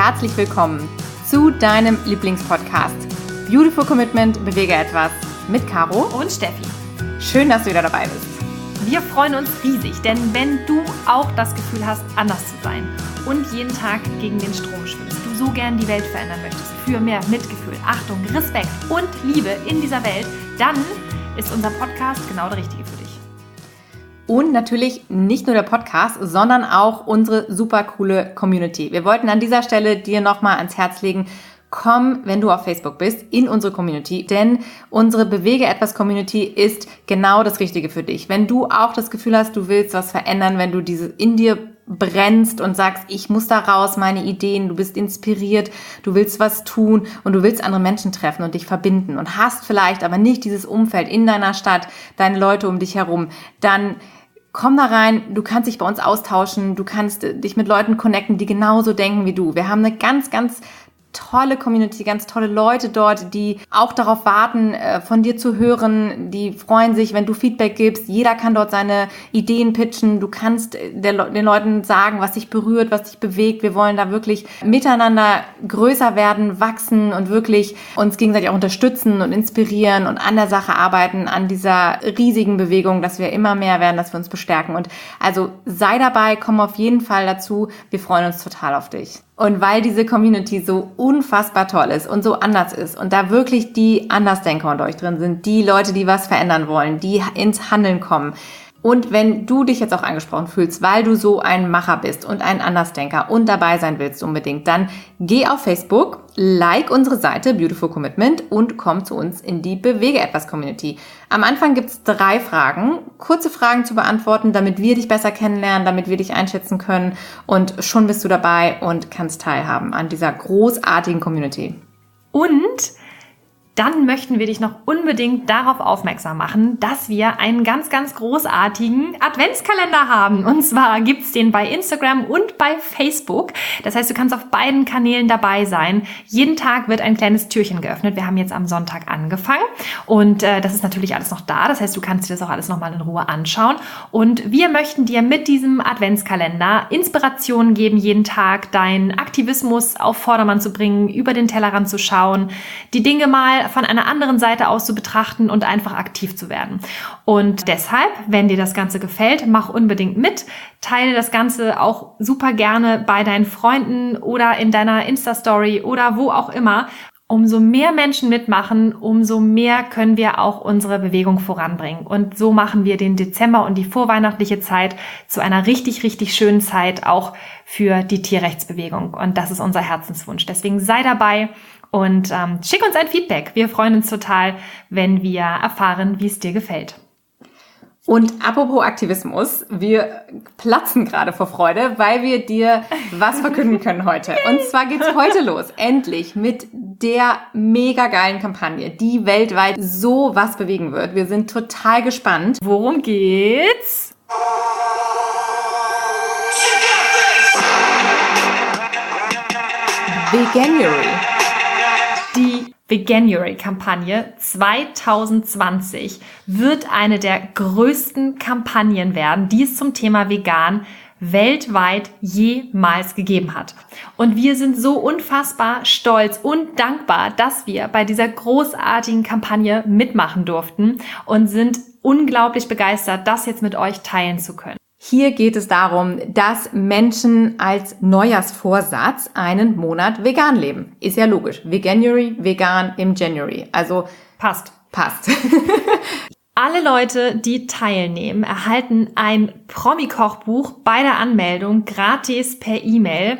herzlich willkommen zu deinem Lieblingspodcast Beautiful Commitment, bewege etwas mit Caro und Steffi. Schön, dass du wieder dabei bist. Wir freuen uns riesig, denn wenn du auch das Gefühl hast, anders zu sein und jeden Tag gegen den Strom schwimmst, du so gern die Welt verändern möchtest, für mehr Mitgefühl, Achtung, Respekt und Liebe in dieser Welt, dann ist unser Podcast genau der richtige für dich. Und natürlich nicht nur der Podcast, sondern auch unsere super coole Community. Wir wollten an dieser Stelle dir nochmal ans Herz legen, komm, wenn du auf Facebook bist, in unsere Community, denn unsere Bewege etwas Community ist genau das Richtige für dich. Wenn du auch das Gefühl hast, du willst was verändern, wenn du diese in dir brennst und sagst, ich muss da raus, meine Ideen, du bist inspiriert, du willst was tun und du willst andere Menschen treffen und dich verbinden und hast vielleicht aber nicht dieses Umfeld in deiner Stadt, deine Leute um dich herum, dann komm da rein, du kannst dich bei uns austauschen, du kannst dich mit Leuten connecten, die genauso denken wie du. Wir haben eine ganz, ganz tolle Community, ganz tolle Leute dort, die auch darauf warten, von dir zu hören. Die freuen sich, wenn du Feedback gibst. Jeder kann dort seine Ideen pitchen. Du kannst den Leuten sagen, was dich berührt, was dich bewegt. Wir wollen da wirklich miteinander größer werden, wachsen und wirklich uns gegenseitig auch unterstützen und inspirieren und an der Sache arbeiten, an dieser riesigen Bewegung, dass wir immer mehr werden, dass wir uns bestärken. Und also sei dabei, komm auf jeden Fall dazu. Wir freuen uns total auf dich. Und weil diese Community so unfassbar toll ist und so anders ist und da wirklich die Andersdenker unter euch drin sind, die Leute, die was verändern wollen, die ins Handeln kommen. Und wenn du dich jetzt auch angesprochen fühlst, weil du so ein Macher bist und ein Andersdenker und dabei sein willst unbedingt, dann geh auf Facebook, like unsere Seite Beautiful Commitment und komm zu uns in die Bewege etwas Community. Am Anfang gibt's 3 Fragen, kurze Fragen zu beantworten, damit wir dich besser kennenlernen, damit wir dich einschätzen können und schon bist du dabei und kannst teilhaben an dieser großartigen Community. Und dann möchten wir dich noch unbedingt darauf aufmerksam machen, dass wir einen ganz, ganz großartigen Adventskalender haben. Und zwar gibt's den bei Instagram und bei Facebook. Das heißt, du kannst auf beiden Kanälen dabei sein. Jeden Tag wird ein kleines Türchen geöffnet. Wir haben jetzt am Sonntag angefangen und das ist natürlich alles noch da. Das heißt, du kannst dir das auch alles nochmal in Ruhe anschauen. Und wir möchten dir mit diesem Adventskalender Inspirationen geben, jeden Tag deinen Aktivismus auf Vordermann zu bringen, über den Tellerrand zu schauen, die Dinge mal von einer anderen Seite aus zu betrachten und einfach aktiv zu werden. Und deshalb, wenn dir das Ganze gefällt, mach unbedingt mit. Teile das Ganze auch super gerne bei deinen Freunden oder in deiner Insta-Story oder wo auch immer. Umso mehr Menschen mitmachen, umso mehr können wir auch unsere Bewegung voranbringen. Und so machen wir den Dezember und die vorweihnachtliche Zeit zu einer richtig, richtig schönen Zeit auch für die Tierrechtsbewegung. Und das ist unser Herzenswunsch. Deswegen sei dabei und schick uns ein Feedback. Wir freuen uns total, wenn wir erfahren, wie es dir gefällt. Und apropos Aktivismus, wir platzen gerade vor Freude, weil wir dir was verkünden können heute. Und zwar geht's heute los, endlich, mit der mega geilen Kampagne, die weltweit so was bewegen wird. Wir sind total gespannt. Worum geht's? Veganuary. Die Veganuary-Kampagne 2020 wird eine der größten Kampagnen werden, die es zum Thema Vegan weltweit jemals gegeben hat. Und wir sind so unfassbar stolz und dankbar, dass wir bei dieser großartigen Kampagne mitmachen durften und sind unglaublich begeistert, das jetzt mit euch teilen zu können. Hier geht es darum, dass Menschen als Neujahrsvorsatz einen Monat vegan leben. Ist ja logisch. Veganuary, vegan im January. Also passt. Alle Leute, die teilnehmen, erhalten ein Promi-Kochbuch bei der Anmeldung gratis per E-Mail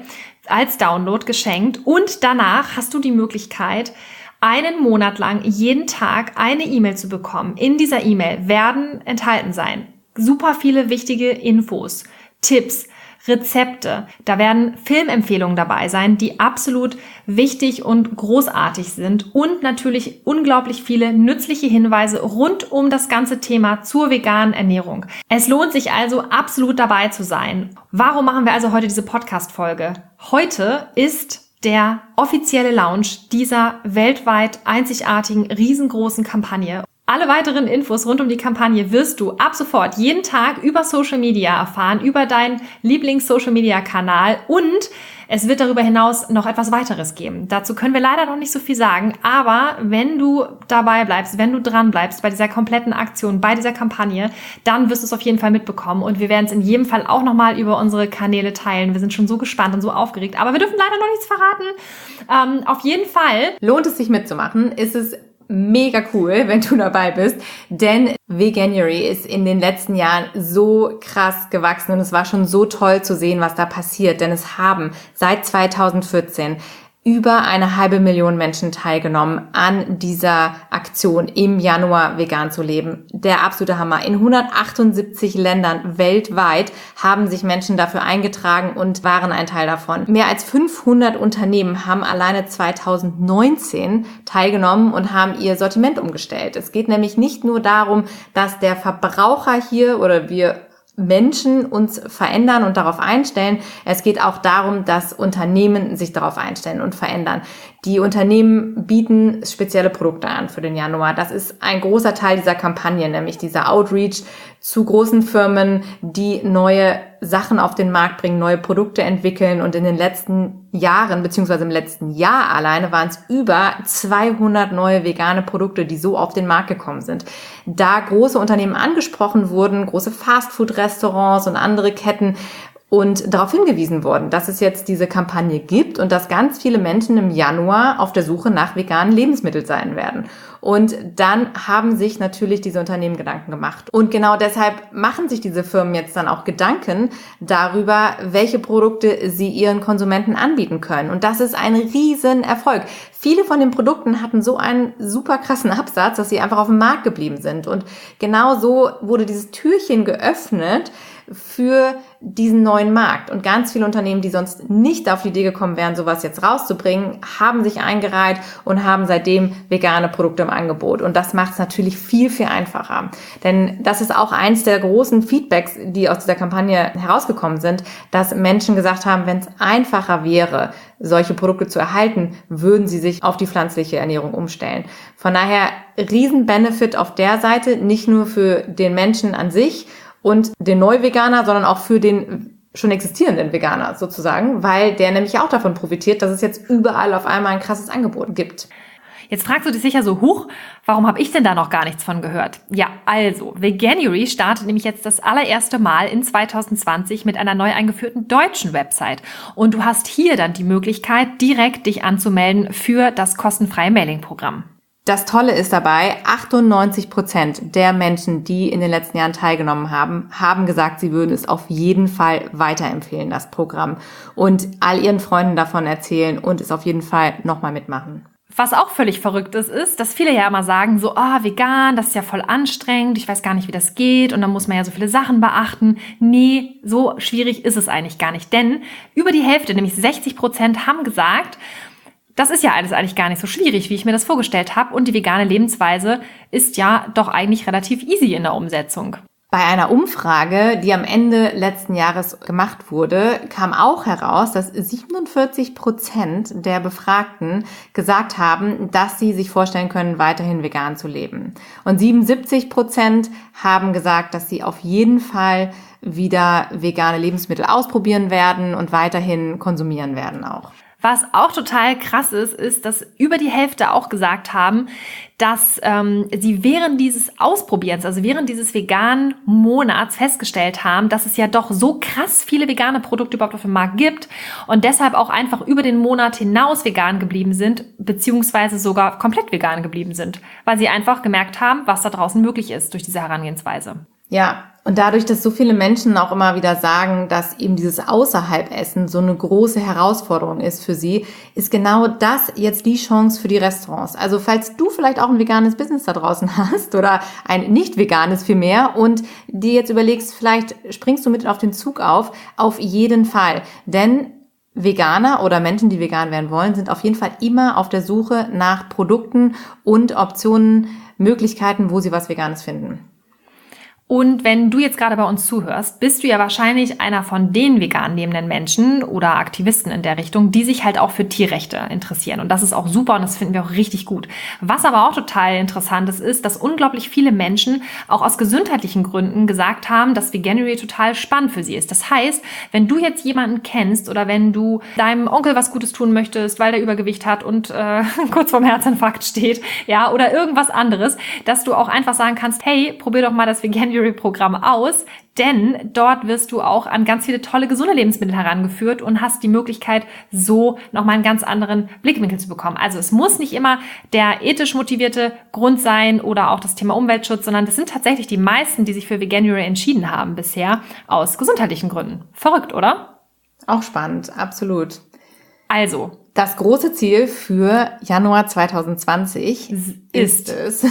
als Download geschenkt. Und danach hast du die Möglichkeit, einen Monat lang jeden Tag eine E-Mail zu bekommen. In dieser E-Mail werden enthalten sein super viele wichtige Infos, Tipps, Rezepte. Da werden Filmempfehlungen dabei sein, die absolut wichtig und großartig sind und natürlich unglaublich viele nützliche Hinweise rund um das ganze Thema zur veganen Ernährung. Es lohnt sich also absolut dabei zu sein. Warum machen wir also heute diese Podcast-Folge? Heute ist der offizielle Launch dieser weltweit einzigartigen, riesengroßen Kampagne. Alle weiteren Infos rund um die Kampagne wirst du ab sofort jeden Tag über Social Media erfahren, über deinen Lieblings-Social-Media-Kanal, und es wird darüber hinaus noch etwas weiteres geben. Dazu können wir leider noch nicht so viel sagen, aber wenn du dabei bleibst, wenn du dran bleibst bei dieser kompletten Aktion, bei dieser Kampagne, dann wirst du es auf jeden Fall mitbekommen, und wir werden es in jedem Fall auch nochmal über unsere Kanäle teilen. Wir sind schon so gespannt und so aufgeregt, aber wir dürfen leider noch nichts verraten. Auf jeden Fall lohnt es sich mitzumachen, ist es mega cool, wenn du dabei bist, denn Veganuary ist in den letzten Jahren so krass gewachsen und es war schon so toll zu sehen, was da passiert, denn es haben seit 2014 über 500.000 Menschen teilgenommen an dieser Aktion, im Januar vegan zu leben. Der absolute Hammer. In 178 Ländern weltweit haben sich Menschen dafür eingetragen und waren ein Teil davon. Mehr als 500 Unternehmen haben alleine 2019 teilgenommen und haben ihr Sortiment umgestellt. Es geht nämlich nicht nur darum, dass der Verbraucher hier oder wir Menschen uns verändern und darauf einstellen. Es geht auch darum, dass Unternehmen sich darauf einstellen und verändern. Die Unternehmen bieten spezielle Produkte an für den Januar. Das ist ein großer Teil dieser Kampagne, nämlich dieser Outreach zu großen Firmen, die neue Sachen auf den Markt bringen, neue Produkte entwickeln. Und in den letzten Jahren, beziehungsweise im letzten Jahr alleine, waren es über 200 neue vegane Produkte, die so auf den Markt gekommen sind. Da große Unternehmen angesprochen wurden, große Fastfood-Restaurants und andere Ketten, und darauf hingewiesen worden, dass es jetzt diese Kampagne gibt und dass ganz viele Menschen im Januar auf der Suche nach veganen Lebensmitteln sein werden. Und dann haben sich natürlich diese Unternehmen Gedanken gemacht. Und genau deshalb machen sich diese Firmen jetzt dann auch Gedanken darüber, welche Produkte sie ihren Konsumenten anbieten können. Und das ist ein riesen Erfolg. Viele von den Produkten hatten so einen super krassen Absatz, dass sie einfach auf dem Markt geblieben sind. Und genau so wurde dieses Türchen geöffnet für diesen neuen Markt. Und ganz viele Unternehmen, die sonst nicht auf die Idee gekommen wären, sowas jetzt rauszubringen, haben sich eingereiht und haben seitdem vegane Produkte im Angebot. Und das macht es natürlich viel, viel einfacher. Denn das ist auch eins der großen Feedbacks, die aus dieser Kampagne herausgekommen sind, dass Menschen gesagt haben, wenn es einfacher wäre, solche Produkte zu erhalten, würden sie sich auf die pflanzliche Ernährung umstellen. Von daher riesen Benefit auf der Seite, nicht nur für den Menschen an sich und den Neuveganer, sondern auch für den schon existierenden Veganer sozusagen, weil der nämlich auch davon profitiert, dass es jetzt überall auf einmal ein krasses Angebot gibt. Jetzt fragst du dich sicher so, warum habe ich denn da noch gar nichts von gehört? Ja, also, Veganuary startet nämlich jetzt das allererste Mal in 2020 mit einer neu eingeführten deutschen Website. Und du hast hier dann die Möglichkeit, direkt dich anzumelden für das kostenfreie Mailing-Programm. Das Tolle ist dabei, 98% der Menschen, die in den letzten Jahren teilgenommen haben, haben gesagt, sie würden es auf jeden Fall weiterempfehlen, das Programm, und all ihren Freunden davon erzählen und es auf jeden Fall nochmal mitmachen. Was auch völlig verrückt ist, dass viele ja immer sagen, so, vegan, das ist ja voll anstrengend, ich weiß gar nicht, wie das geht und dann muss man ja so viele Sachen beachten. Nee, so schwierig ist es eigentlich gar nicht, denn über die Hälfte, nämlich 60%, haben gesagt, das ist ja alles eigentlich gar nicht so schwierig, wie ich mir das vorgestellt habe, und die vegane Lebensweise ist ja doch eigentlich relativ easy in der Umsetzung. Bei einer Umfrage, die am Ende letzten Jahres gemacht wurde, kam auch heraus, dass 47% der Befragten gesagt haben, dass sie sich vorstellen können, weiterhin vegan zu leben. Und 77% haben gesagt, dass sie auf jeden Fall wieder vegane Lebensmittel ausprobieren werden und weiterhin konsumieren werden auch. Was auch total krass ist, dass über die Hälfte auch gesagt haben, dass sie während dieses Ausprobierens, also während dieses veganen Monats festgestellt haben, dass es ja doch so krass viele vegane Produkte überhaupt auf dem Markt gibt und deshalb auch einfach über den Monat hinaus vegan geblieben sind, beziehungsweise sogar komplett vegan geblieben sind, weil sie einfach gemerkt haben, was da draußen möglich ist durch diese Herangehensweise. Ja, und dadurch, dass so viele Menschen auch immer wieder sagen, dass eben dieses Außerhalbessen so eine große Herausforderung ist für sie, ist genau das jetzt die Chance für die Restaurants. Also falls du vielleicht auch ein veganes Business da draußen hast oder ein nicht veganes vielmehr und dir jetzt überlegst, vielleicht springst du mit auf den Zug auf jeden Fall. Denn Veganer oder Menschen, die vegan werden wollen, sind auf jeden Fall immer auf der Suche nach Produkten und Optionen, Möglichkeiten, wo sie was Veganes finden. Und wenn du jetzt gerade bei uns zuhörst, bist du ja wahrscheinlich einer von den vegan lebenden Menschen oder Aktivisten in der Richtung, die sich halt auch für Tierrechte interessieren. Und das ist auch super und das finden wir auch richtig gut. Was aber auch total interessant ist, dass unglaublich viele Menschen auch aus gesundheitlichen Gründen gesagt haben, dass Veganuary total spannend für sie ist. Das heißt, wenn du jetzt jemanden kennst oder wenn du deinem Onkel was Gutes tun möchtest, weil der Übergewicht hat und kurz vorm Herzinfarkt steht, ja, oder irgendwas anderes, dass du auch einfach sagen kannst, hey, probier doch mal das Programm aus, denn dort wirst du auch an ganz viele tolle, gesunde Lebensmittel herangeführt und hast die Möglichkeit, so nochmal einen ganz anderen Blickwinkel zu bekommen. Also es muss nicht immer der ethisch motivierte Grund sein oder auch das Thema Umweltschutz, sondern das sind tatsächlich die meisten, die sich für Veganuary entschieden haben bisher, aus gesundheitlichen Gründen. Verrückt, oder? Auch spannend, absolut. Also, das große Ziel für Januar 2020 ist es,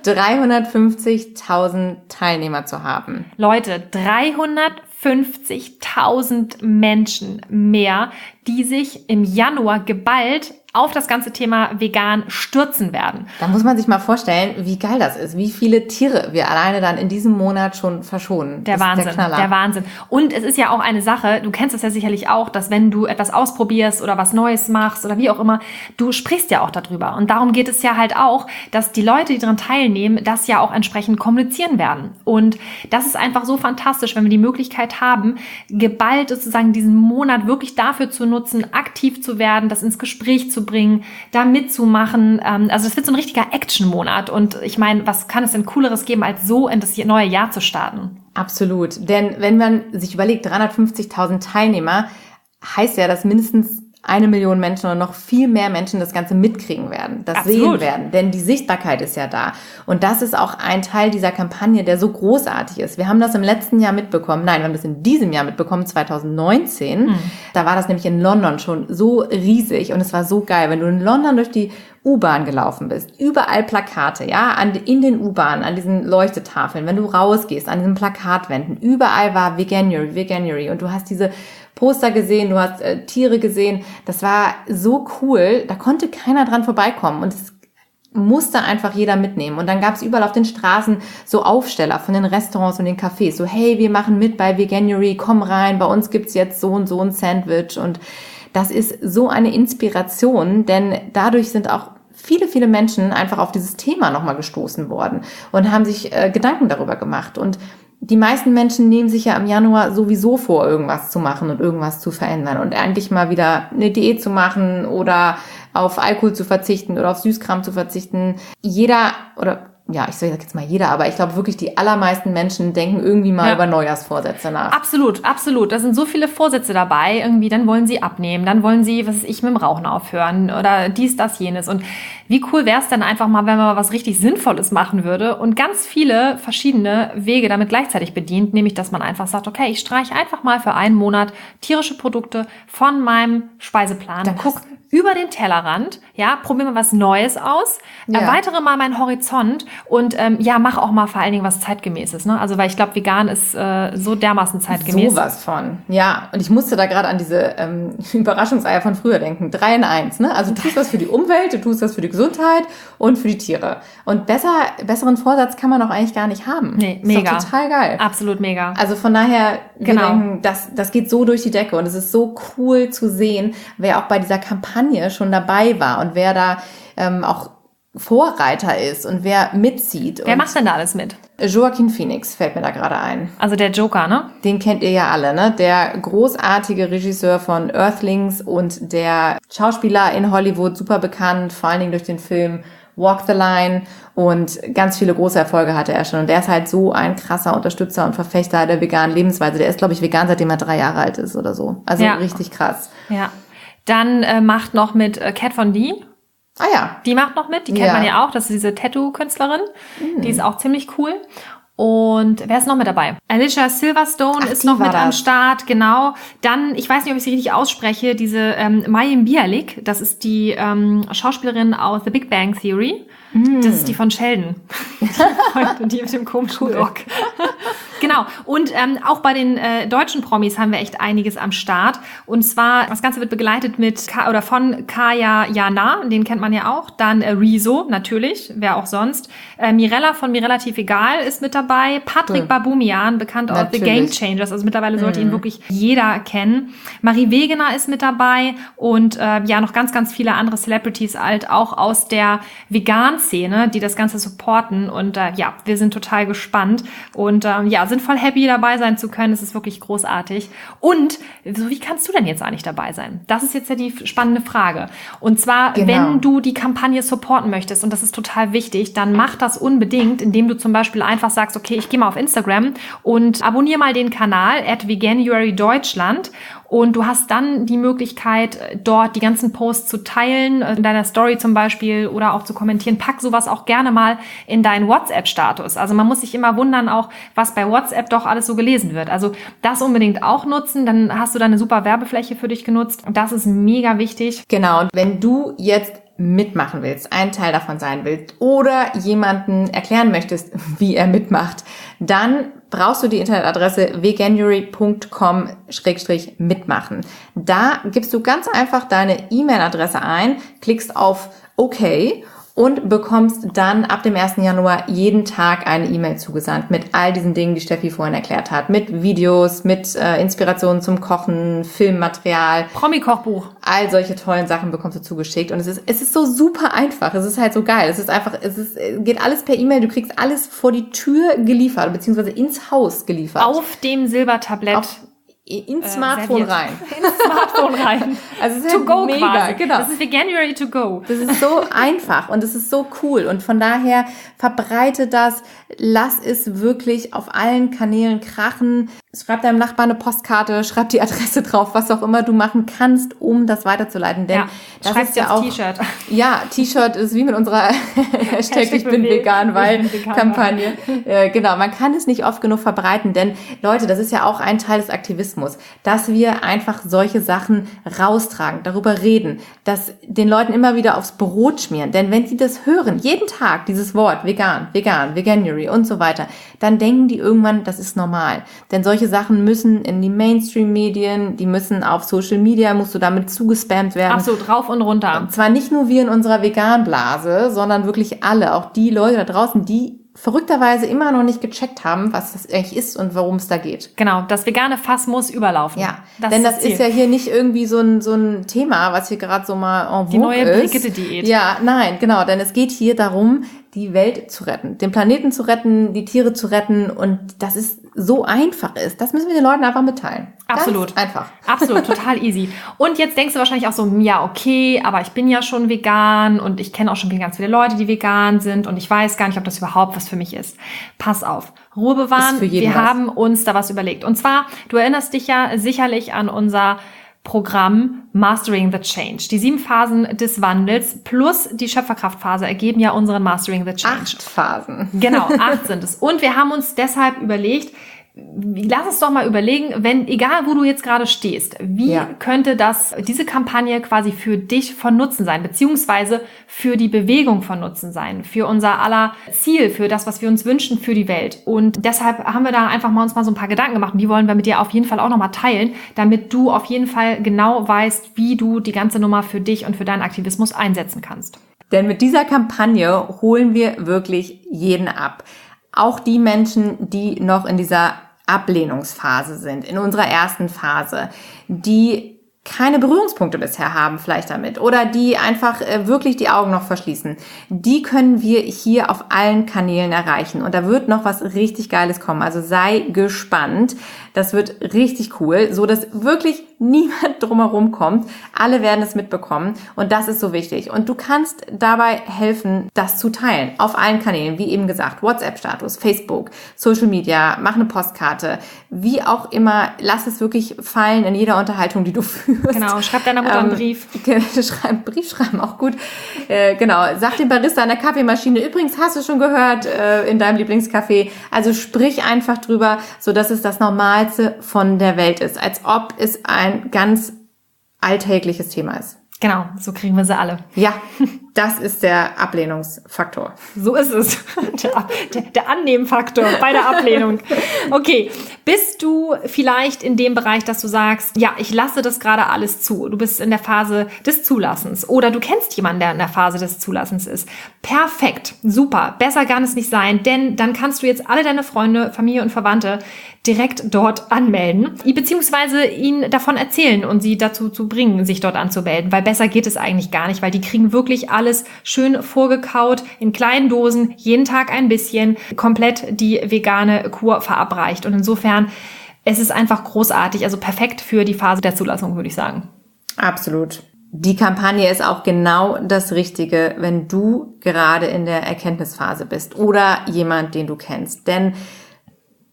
350.000 Teilnehmer zu haben. Leute, 350.000 Menschen mehr, die sich im Januar geballt auf das ganze Thema vegan stürzen werden. Da muss man sich mal vorstellen, wie geil das ist, wie viele Tiere wir alleine dann in diesem Monat schon verschonen. Der Wahnsinn, der Wahnsinn. Und es ist ja auch eine Sache, du kennst das ja sicherlich auch, dass wenn du etwas ausprobierst oder was Neues machst oder wie auch immer, du sprichst ja auch darüber. Und darum geht es ja halt auch, dass die Leute, die daran teilnehmen, das ja auch entsprechend kommunizieren werden. Und das ist einfach so fantastisch, wenn wir die Möglichkeit haben, geballt sozusagen diesen Monat wirklich dafür zu nutzen, aktiv zu werden, das ins Gespräch zu bringen, da mitzumachen. Also es wird so ein richtiger Action-Monat. Und ich meine, was kann es denn Cooleres geben, als so in das neue Jahr zu starten? Absolut. Denn wenn man sich überlegt, 350.000 Teilnehmer, heißt ja, dass mindestens 1 Million Menschen oder noch viel mehr Menschen das Ganze mitkriegen werden, das Absolut. sehen werden. Denn die Sichtbarkeit ist ja da. Und das ist auch ein Teil dieser Kampagne, der so großartig ist. Wir haben das im letzten Jahr mitbekommen. Nein, wir haben das in diesem Jahr mitbekommen, 2019. Da war das nämlich in London schon so riesig und es war so geil. Wenn du in London durch die U-Bahn gelaufen bist, überall Plakate, ja, in den U-Bahnen, an diesen Leuchtetafeln, wenn du rausgehst, an diesen Plakatwänden, überall war Veganuary. Und du hast diese Poster gesehen, du hast Tiere gesehen. Das war so cool, da konnte keiner dran vorbeikommen und es musste einfach jeder mitnehmen. Und dann gab es überall auf den Straßen so Aufsteller von den Restaurants und den Cafés, so hey, wir machen mit bei Veganuary, komm rein, bei uns gibt's jetzt so und so ein Sandwich. Und das ist so eine Inspiration, denn dadurch sind auch viele Menschen einfach auf dieses Thema nochmal gestoßen worden und haben sich Gedanken darüber gemacht. Und die meisten Menschen nehmen sich ja im Januar sowieso vor, irgendwas zu machen und irgendwas zu verändern und eigentlich mal wieder eine Diät zu machen oder auf Alkohol zu verzichten oder auf Süßkram zu verzichten. Jeder, oder ja, ich sage jetzt mal jeder, aber ich glaube wirklich, die allermeisten Menschen denken irgendwie mal über Neujahrsvorsätze nach. Absolut, absolut. Da sind so viele Vorsätze dabei. Irgendwie, dann wollen sie abnehmen, dann wollen sie, was weiß ich, mit dem Rauchen aufhören oder dies, das, jenes. Und wie cool wäre es denn einfach mal, wenn man mal was richtig Sinnvolles machen würde und ganz viele verschiedene Wege damit gleichzeitig bedient, nämlich, dass man einfach sagt, okay, ich streiche einfach mal für einen Monat tierische Produkte von meinem Speiseplan. Dann guck über den Tellerrand, ja, probier mal was Neues aus, erweitere mal meinen Horizont und mach auch mal vor allen Dingen was Zeitgemäßes, ne? Also weil ich glaube, vegan ist so dermaßen zeitgemäß. Sowas von. Ja, und ich musste da gerade an diese Überraschungseier von früher denken. 3 in 1, ne? Also du tust was für die Umwelt, du tust was für die Gesundheit und für die Tiere. Und besseren Vorsatz kann man auch eigentlich gar nicht haben. Nee, ist mega. doch total geil. Absolut mega. Also von daher, wir Genau. denken, das geht so durch die Decke und es ist so cool zu sehen, wer auch bei dieser Kampagne schon dabei war und wer da auch Vorreiter ist und wer mitzieht. Wer macht denn da alles mit? Joaquin Phoenix fällt mir da gerade ein. Also der Joker, ne? Den kennt ihr ja alle, ne? Der großartige Regisseur von Earthlings und der Schauspieler in Hollywood, super bekannt, vor allen Dingen durch den Film Walk the Line, und ganz viele große Erfolge hatte er schon. Und der ist halt so ein krasser Unterstützer und Verfechter der veganen Lebensweise. Der ist, glaube ich, vegan, seitdem er 3 Jahre alt ist oder so. Also richtig krass. Ja. Dann macht noch mit Kat Von D. Ah ja. Die macht noch mit, die kennt man ja auch. Das ist diese Tattoo-Künstlerin. Die ist auch ziemlich cool. Und wer ist noch mit dabei? Alicia Silverstone ist noch mit am Start, genau. Dann, ich weiß nicht, ob ich sie richtig ausspreche, diese Mayim Bialik, das ist die Schauspielerin aus The Big Bang Theory. Das ist die von Sheldon. Die mit dem komischen Rock. Genau. Und auch bei den deutschen Promis haben wir echt einiges am Start. Und zwar, das Ganze wird begleitet von Kaya Jana, den kennt man ja auch. Dann Rezo, natürlich, wer auch sonst. Mirella von Mir relativ egal ist mit dabei. Patrick Baboumian, bekannt aus The Game Changers. Also mittlerweile sollte ihn wirklich jeder kennen. Marie Wegener ist mit dabei. Und noch ganz, ganz viele andere Celebrities halt auch aus der Vegan-Szene, die das Ganze supporten. Und wir sind total gespannt. Und sind voll happy, dabei sein zu können. Es ist wirklich großartig. Und so, wie kannst du denn jetzt eigentlich dabei sein? Das ist jetzt ja die spannende Frage. Und zwar, wenn du die Kampagne supporten möchtest, und das ist total wichtig, dann mach das unbedingt, indem du zum Beispiel einfach sagst, okay, ich gehe mal auf Instagram und abonniere mal den Kanal @Veganuary Deutschland. Und du hast dann die Möglichkeit, dort die ganzen Posts zu teilen, in deiner Story zum Beispiel, oder auch zu kommentieren. Pack sowas auch gerne mal in deinen WhatsApp-Status. Also man muss sich immer wundern auch, was bei WhatsApp doch alles so gelesen wird. Also das unbedingt auch nutzen, dann hast du da eine super Werbefläche für dich genutzt. Und das ist mega wichtig. Genau, und wenn du jetzt mitmachen willst, ein Teil davon sein willst oder jemanden erklären möchtest, wie er mitmacht, dann brauchst du die Internetadresse veganuary.com/mitmachen. Da gibst du ganz einfach deine E-Mail-Adresse ein, klickst auf OK und bekommst dann ab dem 1. Januar jeden Tag eine E-Mail zugesandt mit all diesen Dingen, die Steffi vorhin erklärt hat. Mit Videos, mit Inspirationen zum Kochen, Filmmaterial. Promi-Kochbuch. All solche tollen Sachen bekommst du zugeschickt. Und es ist so super einfach. Es ist halt so geil. Geht alles per E-Mail. Du kriegst alles vor die Tür geliefert, beziehungsweise ins Haus geliefert. Auf dem Silbertablett. Ins Smartphone rein. Ins Smartphone rein. Also es ist to halt go mega, quasi. Genau. Das ist Veganuary to go. Das ist so einfach und es ist so cool und von daher verbreite das, lass es wirklich auf allen Kanälen krachen. Schreib deinem Nachbarn eine Postkarte, schreib die Adresse drauf, was auch immer du machen kannst, um das weiterzuleiten. Denn das ist ja auch T-Shirt. Ja, T-Shirt ist wie mit unserer Hashtag Ich bin vegan, weil Kampagne. Genau, man kann es nicht oft genug verbreiten, denn Leute, das ist ja auch ein Teil des Aktivismus, dass wir einfach solche Sachen raustragen, darüber reden, dass den Leuten immer wieder aufs Brot schmieren. Denn wenn sie das hören, jeden Tag dieses Wort vegan, Veganuary und so weiter, dann denken die irgendwann, das ist normal. Denn solche Sachen müssen in die Mainstream-Medien, die müssen auf Social Media, musst du damit zugespammt werden. Absolut, rauf und runter. Und zwar nicht nur wir in unserer Vegan-Blase, sondern wirklich alle, auch die Leute da draußen, die verrückterweise immer noch nicht gecheckt haben, was das eigentlich ist und worum es da geht. Genau, das vegane Fass muss überlaufen. Ja, denn das ist ja hier nicht irgendwie so ein Thema, was hier gerade so mal en vogue ist. Die neue Brigitte-Diät. Ja, nein, genau, denn es geht hier darum, die Welt zu retten, den Planeten zu retten, die Tiere zu retten und dass es so einfach ist, das müssen wir den Leuten einfach mitteilen. Absolut. Ganz einfach. Absolut, total easy. Und jetzt denkst du wahrscheinlich auch so, ja, okay, aber ich bin ja schon vegan und ich kenne auch schon ganz viele Leute, die vegan sind und ich weiß gar nicht, ob das überhaupt was für mich ist. Pass auf, Ruhe bewahren, wir haben uns da was überlegt. Und zwar, du erinnerst dich ja sicherlich an unser Programm Mastering the Change. Die 7 Phasen des Wandels plus die Schöpferkraftphase ergeben ja unseren Mastering the Change. 8 Phasen. Genau, 8 sind es. Und wir haben uns deshalb überlegt, lass uns doch mal überlegen, egal wo du jetzt gerade stehst, wie könnte diese Kampagne quasi für dich von Nutzen sein, beziehungsweise für die Bewegung von Nutzen sein, für unser aller Ziel, für das, was wir uns wünschen für die Welt. Und deshalb haben wir da einfach uns mal so ein paar Gedanken gemacht und die wollen wir mit dir auf jeden Fall auch nochmal teilen, damit du auf jeden Fall genau weißt, wie du die ganze Nummer für dich und für deinen Aktivismus einsetzen kannst. Denn mit dieser Kampagne holen wir wirklich jeden ab. Auch die Menschen, die noch in dieser Ablehnungsphase sind, in unserer ersten Phase, die keine Berührungspunkte bisher haben vielleicht damit oder die einfach wirklich die Augen noch verschließen, die können wir hier auf allen Kanälen erreichen. Und da wird noch was richtig Geiles kommen. Also sei gespannt. Das wird richtig cool, so dass wirklich niemand drumherum kommt. Alle werden es mitbekommen und das ist so wichtig. Und du kannst dabei helfen, das zu teilen auf allen Kanälen, wie eben gesagt, WhatsApp-Status, Facebook, Social Media, mach eine Postkarte, wie auch immer. Lass es wirklich fallen in jeder Unterhaltung, die du führst. Genau, schreib deiner Mutter einen Brief. Brief schreiben, auch gut. Genau, sag dem Barista an der Kaffeemaschine, übrigens hast du schon gehört in deinem Lieblingscafé. Also sprich einfach drüber, so dass es das Normalste von der Welt ist, als ob es ein ganz alltägliches Thema ist. Genau, so kriegen wir sie alle. Ja. Das ist der Ablehnungsfaktor. So ist es. Der Annehmfaktor bei der Ablehnung. Okay, bist du vielleicht in dem Bereich, dass du sagst, ja, ich lasse das gerade alles zu. Du bist in der Phase des Zulassens oder du kennst jemanden, der in der Phase des Zulassens ist. Perfekt, super, besser kann es nicht sein, denn dann kannst du jetzt alle deine Freunde, Familie und Verwandte direkt dort anmelden, beziehungsweise ihnen davon erzählen und sie dazu zu bringen, sich dort anzumelden, weil besser geht es eigentlich gar nicht, weil die kriegen wirklich alles schön vorgekaut, in kleinen Dosen, jeden Tag ein bisschen, komplett die vegane Kur verabreicht. Und insofern, es ist einfach großartig, also perfekt für die Phase der Zulassung, würde ich sagen. Absolut. Die Kampagne ist auch genau das Richtige, wenn du gerade in der Erkenntnisphase bist oder jemand, den du kennst. Denn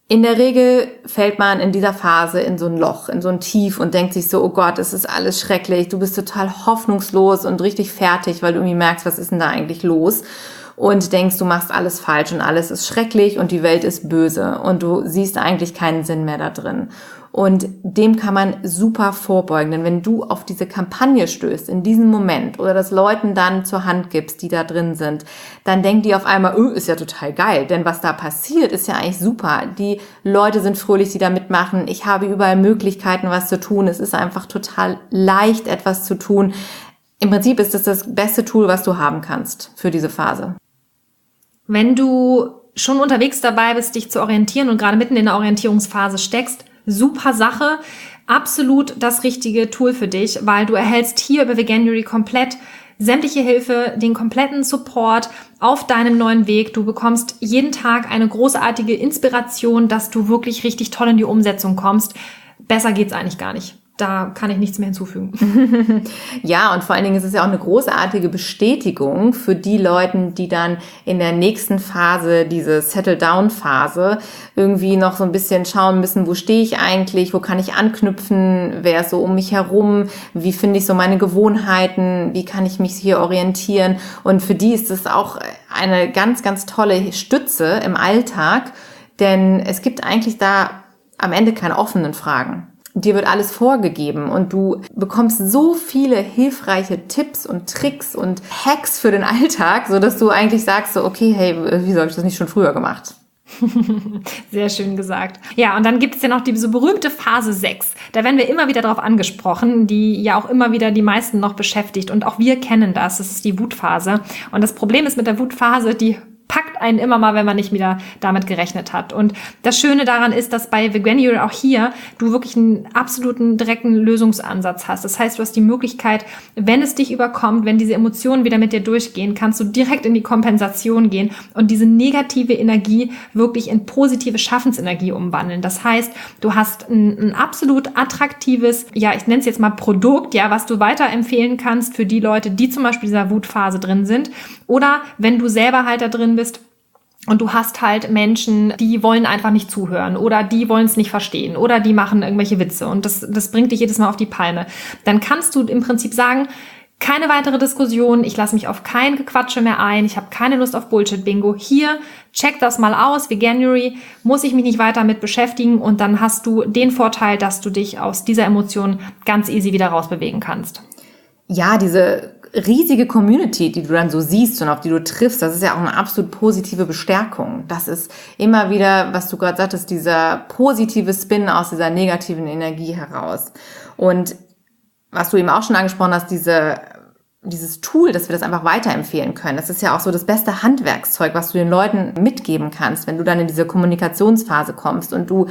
in der Regel fällt man in dieser Phase in so ein Loch, in so ein Tief und denkt sich so, oh Gott, es ist alles schrecklich, du bist total hoffnungslos und richtig fertig, weil du irgendwie merkst, was ist denn da eigentlich los? Und denkst, du machst alles falsch und alles ist schrecklich und die Welt ist böse und du siehst eigentlich keinen Sinn mehr da drin. Und dem kann man super vorbeugen, denn wenn du auf diese Kampagne stößt in diesem Moment oder das Leuten dann zur Hand gibst, die da drin sind, dann denken die auf einmal, ist ja total geil, denn was da passiert, ist ja eigentlich super. Die Leute sind fröhlich, die da mitmachen. Ich habe überall Möglichkeiten, was zu tun. Es ist einfach total leicht, etwas zu tun. Im Prinzip ist das beste Tool, was du haben kannst für diese Phase. Wenn du schon unterwegs dabei bist, dich zu orientieren und gerade mitten in der Orientierungsphase steckst, super Sache, absolut das richtige Tool für dich, weil du erhältst hier über Veganuary komplett sämtliche Hilfe, den kompletten Support auf deinem neuen Weg. Du bekommst jeden Tag eine großartige Inspiration, dass du wirklich richtig toll in die Umsetzung kommst. Besser geht's eigentlich gar nicht. Da kann ich nichts mehr hinzufügen. Ja, und vor allen Dingen ist es ja auch eine großartige Bestätigung für die Leute, die dann in der nächsten Phase, diese Settle-Down-Phase, irgendwie noch so ein bisschen schauen müssen, wo stehe ich eigentlich, wo kann ich anknüpfen, wer ist so um mich herum, wie finde ich so meine Gewohnheiten, wie kann ich mich hier orientieren. Und für die ist es auch eine ganz, ganz tolle Stütze im Alltag, denn es gibt eigentlich da am Ende keine offenen Fragen. Dir wird alles vorgegeben und du bekommst so viele hilfreiche Tipps und Tricks und Hacks für den Alltag, so dass du eigentlich sagst so, okay, hey, wieso habe ich das nicht schon früher gemacht? Sehr schön gesagt. Ja, und dann gibt es ja noch diese berühmte Phase 6. Da werden wir immer wieder darauf angesprochen, die ja auch immer wieder die meisten noch beschäftigt. Und auch wir kennen das. Das ist die Wutphase. Und das Problem ist mit der Wutphase, die packt einen immer mal, wenn man nicht wieder damit gerechnet hat. Und das Schöne daran ist, dass bei Veganuary auch hier du wirklich einen absoluten direkten Lösungsansatz hast. Das heißt, du hast die Möglichkeit, wenn es dich überkommt, wenn diese Emotionen wieder mit dir durchgehen, kannst du direkt in die Kompensation gehen und diese negative Energie wirklich in positive Schaffensenergie umwandeln. Das heißt, du hast ein absolut attraktives, ja, ich nenne es jetzt mal Produkt, ja, was du weiterempfehlen kannst für die Leute, die zum Beispiel in dieser Wutphase drin sind. Oder wenn du selber halt da drin bist und du hast halt Menschen, die wollen einfach nicht zuhören oder die wollen es nicht verstehen oder die machen irgendwelche Witze und das bringt dich jedes Mal auf die Palme. Dann kannst du im Prinzip sagen, keine weitere Diskussion, ich lasse mich auf kein Gequatsche mehr ein, ich habe keine Lust auf Bullshit-Bingo. Hier, check das mal aus, Veganuary, muss ich mich nicht weiter mit beschäftigen und dann hast du den Vorteil, dass du dich aus dieser Emotion ganz easy wieder rausbewegen kannst. Ja, diese riesige Community, die du dann so siehst und auf die du triffst, das ist ja auch eine absolut positive Bestärkung. Das ist immer wieder, was du gerade sagtest, dieser positive Spin aus dieser negativen Energie heraus. Und was du eben auch schon angesprochen hast, dieses Tool, dass wir das einfach weiterempfehlen können. Das ist ja auch so das beste Handwerkszeug, was du den Leuten mitgeben kannst, wenn du dann in diese Kommunikationsphase kommst und du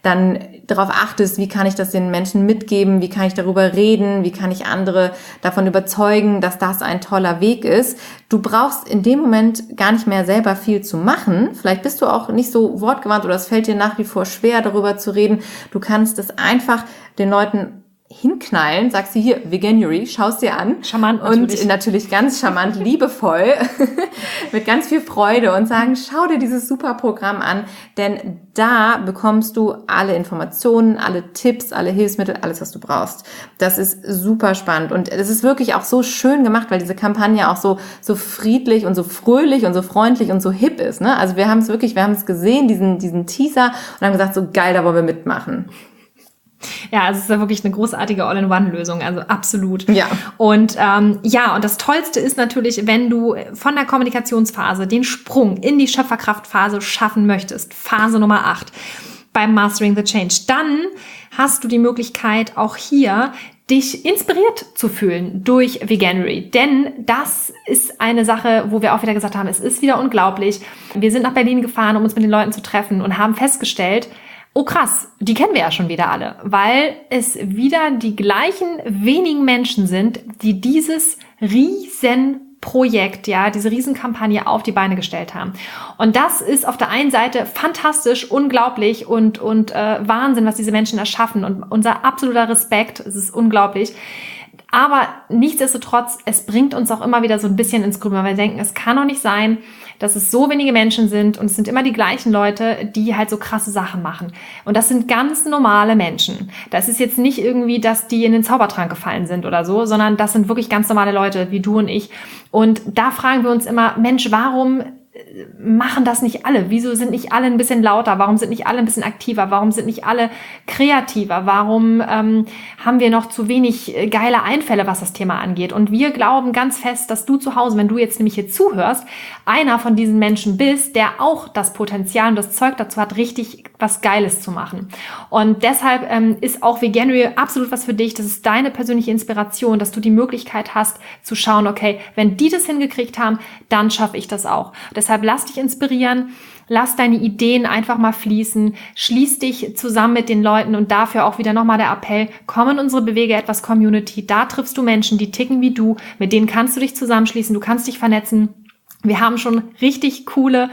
dann darauf achtest, wie kann ich das den Menschen mitgeben, wie kann ich darüber reden, wie kann ich andere davon überzeugen, dass das ein toller Weg ist. Du brauchst in dem Moment gar nicht mehr selber viel zu machen. Vielleicht bist du auch nicht so wortgewandt oder es fällt dir nach wie vor schwer, darüber zu reden. Du kannst es einfach den Leuten hinknallen, sagst du hier, Veganuary, schaust dir an. Charmant natürlich. Und natürlich ganz charmant, liebevoll, mit ganz viel Freude und sagen, schau dir dieses super Programm an, denn da bekommst du alle Informationen, alle Tipps, alle Hilfsmittel, alles, was du brauchst. Das ist super spannend und es ist wirklich auch so schön gemacht, weil diese Kampagne auch so friedlich und so fröhlich und so freundlich und so hip ist, ne? Also wir haben es gesehen, diesen Teaser und haben gesagt, so geil, da wollen wir mitmachen. Ja, also es ist ja wirklich eine großartige All-in-One-Lösung, also absolut. Ja. Und und das Tollste ist natürlich, wenn du von der Kommunikationsphase den Sprung in die Schöpferkraftphase schaffen möchtest, Phase Nummer 8, beim Mastering the Change, dann hast du die Möglichkeit, auch hier dich inspiriert zu fühlen durch Veganuary. Denn das ist eine Sache, wo wir auch wieder gesagt haben, es ist wieder unglaublich. Wir sind nach Berlin gefahren, um uns mit den Leuten zu treffen und haben festgestellt, oh krass, die kennen wir ja schon wieder alle, weil es wieder die gleichen wenigen Menschen sind, die dieses Riesenprojekt, ja, diese Riesenkampagne auf die Beine gestellt haben. Und das ist auf der einen Seite fantastisch, unglaublich und Wahnsinn, was diese Menschen erschaffen und unser absoluter Respekt, es ist unglaublich. Aber nichtsdestotrotz, es bringt uns auch immer wieder so ein bisschen ins Grübeln, weil wir denken, es kann doch nicht sein, dass es so wenige Menschen sind und es sind immer die gleichen Leute, die halt so krasse Sachen machen. Und das sind ganz normale Menschen. Das ist jetzt nicht irgendwie, dass die in den Zaubertrank gefallen sind oder so, sondern das sind wirklich ganz normale Leute, wie du und ich. Und da fragen wir uns immer, Mensch, warum machen das nicht alle? Wieso sind nicht alle ein bisschen lauter? Warum sind nicht alle ein bisschen aktiver? Warum sind nicht alle kreativer? Warum haben wir noch zu wenig geile Einfälle, was das Thema angeht? Und wir glauben ganz fest, dass du zu Hause, wenn du jetzt nämlich hier zuhörst, einer von diesen Menschen bist, der auch das Potenzial und das Zeug dazu hat, richtig was Geiles zu machen. Und deshalb ist auch Veganuary absolut was für dich. Das ist deine persönliche Inspiration, dass du die Möglichkeit hast zu schauen, okay, wenn die das hingekriegt haben, dann schaffe ich das auch. Deshalb lass dich inspirieren, lass deine Ideen einfach mal fließen, schließ dich zusammen mit den Leuten und dafür auch wieder nochmal der Appell, komm in unsere Bewege etwas Community, da triffst du Menschen, die ticken wie du, mit denen kannst du dich zusammenschließen, du kannst dich vernetzen. Wir haben schon richtig coole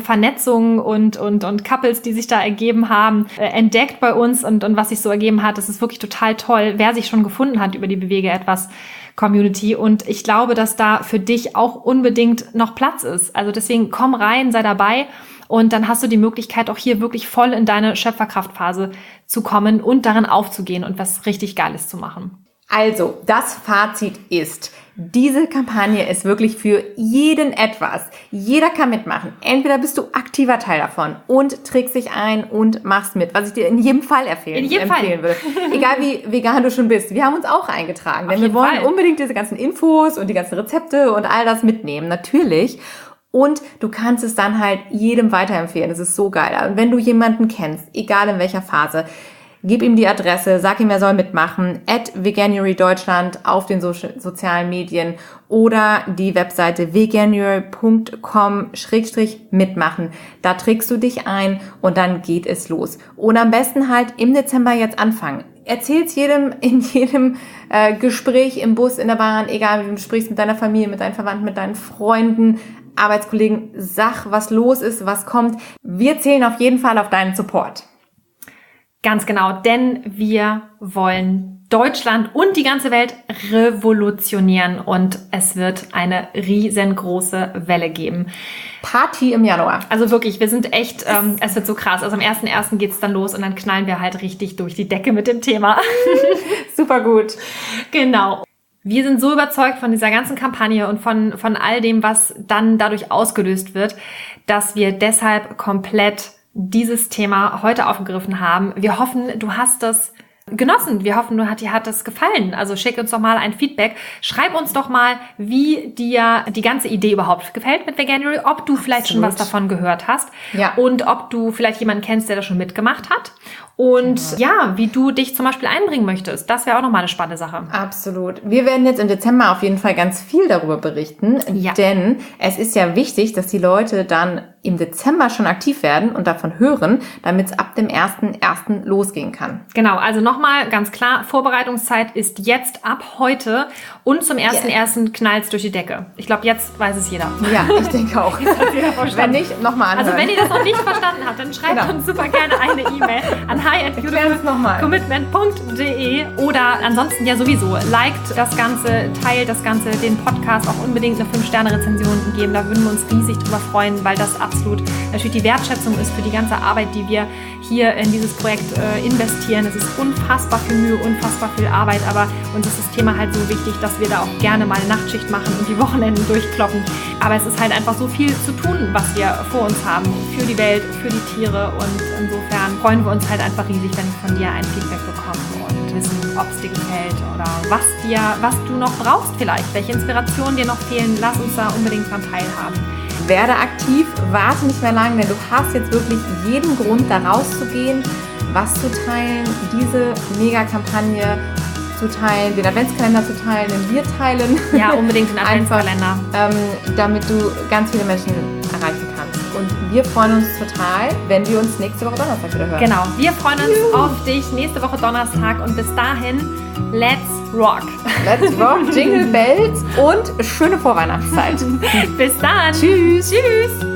Vernetzungen und Couples, die sich da ergeben haben, entdeckt bei uns und was sich so ergeben hat. Das ist wirklich total toll, wer sich schon gefunden hat über die Bewege etwas Community. Und ich glaube, dass da für dich auch unbedingt noch Platz ist. Also deswegen komm rein, sei dabei und dann hast du die Möglichkeit, auch hier wirklich voll in deine Schöpferkraftphase zu kommen und darin aufzugehen und was richtig Geiles zu machen. Also, das Fazit ist, diese Kampagne ist wirklich für jeden etwas. Jeder kann mitmachen. Entweder bist du aktiver Teil davon und trägst dich ein und machst mit, was ich dir in jedem Fall empfehlen würde. Egal wie vegan du schon bist. Wir haben uns auch eingetragen, denn wir wollen unbedingt diese ganzen Infos und die ganzen Rezepte und all das mitnehmen. Natürlich. Und du kannst es dann halt jedem weiterempfehlen. Das ist so geil. Und wenn du jemanden kennst, egal in welcher Phase, gib ihm die Adresse, sag ihm, er soll mitmachen, @Veganuary Deutschland auf den sozialen Medien oder die Webseite veganuary.com/mitmachen. Da trägst du dich ein und dann geht es los. Und am besten halt im Dezember jetzt anfangen. Erzähl's jedem in jedem Gespräch im Bus, in der Bahn, egal wie du sprichst, mit deiner Familie, mit deinen Verwandten, mit deinen Freunden, Arbeitskollegen, sag, was los ist, was kommt. Wir zählen auf jeden Fall auf deinen Support. Ganz genau, denn wir wollen Deutschland und die ganze Welt revolutionieren und es wird eine riesengroße Welle geben. Party im Januar. Also wirklich, wir sind echt, es wird so krass. Also am 1.1. geht's dann los und dann knallen wir halt richtig durch die Decke mit dem Thema. Super gut. Genau. Wir sind so überzeugt von dieser ganzen Kampagne und von all dem, was dann dadurch ausgelöst wird, dass wir deshalb komplett dieses Thema heute aufgegriffen haben. Wir hoffen, du hast das genossen. Wir hoffen, dir hat das gefallen. Also schick uns doch mal ein Feedback. Schreib uns doch mal, wie dir die ganze Idee überhaupt gefällt mit Veganuary, ob du vielleicht schon was davon gehört hast und ob du vielleicht jemanden kennst, der das schon mitgemacht hat. Und wie du dich zum Beispiel einbringen möchtest. Das wäre auch nochmal eine spannende Sache. Absolut. Wir werden jetzt im Dezember auf jeden Fall ganz viel darüber berichten, denn es ist ja wichtig, dass die Leute dann im Dezember schon aktiv werden und davon hören, damit es ab dem 1.1. losgehen kann. Genau, also nochmal ganz klar, Vorbereitungszeit ist jetzt ab heute und zum 1.1. knallt's durch die Decke. Ich glaube, jetzt weiß es jeder. Ja, ich denke auch. Wenn nicht, nochmal anhören. Also wenn ihr das noch nicht verstanden habt, dann schreibt uns super gerne eine E-Mail an hi@beautifulcommitment.de oder ansonsten ja sowieso. Liked das Ganze, teilt das Ganze, den Podcast, auch unbedingt eine 5-Sterne-Rezension geben. Da würden wir uns riesig drüber freuen, weil das absolut natürlich die Wertschätzung ist für die ganze Arbeit, die wir hier in dieses Projekt investieren. Es ist unfassbar viel Mühe, unfassbar viel Arbeit, aber uns ist das Thema halt so wichtig, dass wir da auch gerne mal Nachtschicht machen und die Wochenenden durchkloppen. Aber es ist halt einfach so viel zu tun, was wir vor uns haben für die Welt, für die Tiere und insofern freuen wir uns halt einfach unfassbar riesig, wenn ich von dir ein Feedback bekomme und wissen, ob es dir gefällt oder was du noch brauchst vielleicht, welche Inspirationen dir noch fehlen. Lass uns da unbedingt dran teilhaben. Werde aktiv, warte nicht mehr lang, denn du hast jetzt wirklich jeden Grund, da rauszugehen, was zu teilen, diese Mega-Kampagne zu teilen, den Adventskalender zu teilen, den wir teilen. Ja, unbedingt den Adventskalender. Damit du ganz viele Menschen erreichen kannst. Und wir freuen uns total, wenn wir uns nächste Woche Donnerstag wieder hören. Genau, wir freuen uns auf dich nächste Woche Donnerstag und bis dahin, let's rock! Let's rock, Jingle Bells und schöne Vorweihnachtszeit. Bis dann! Tschüss! Tschüss!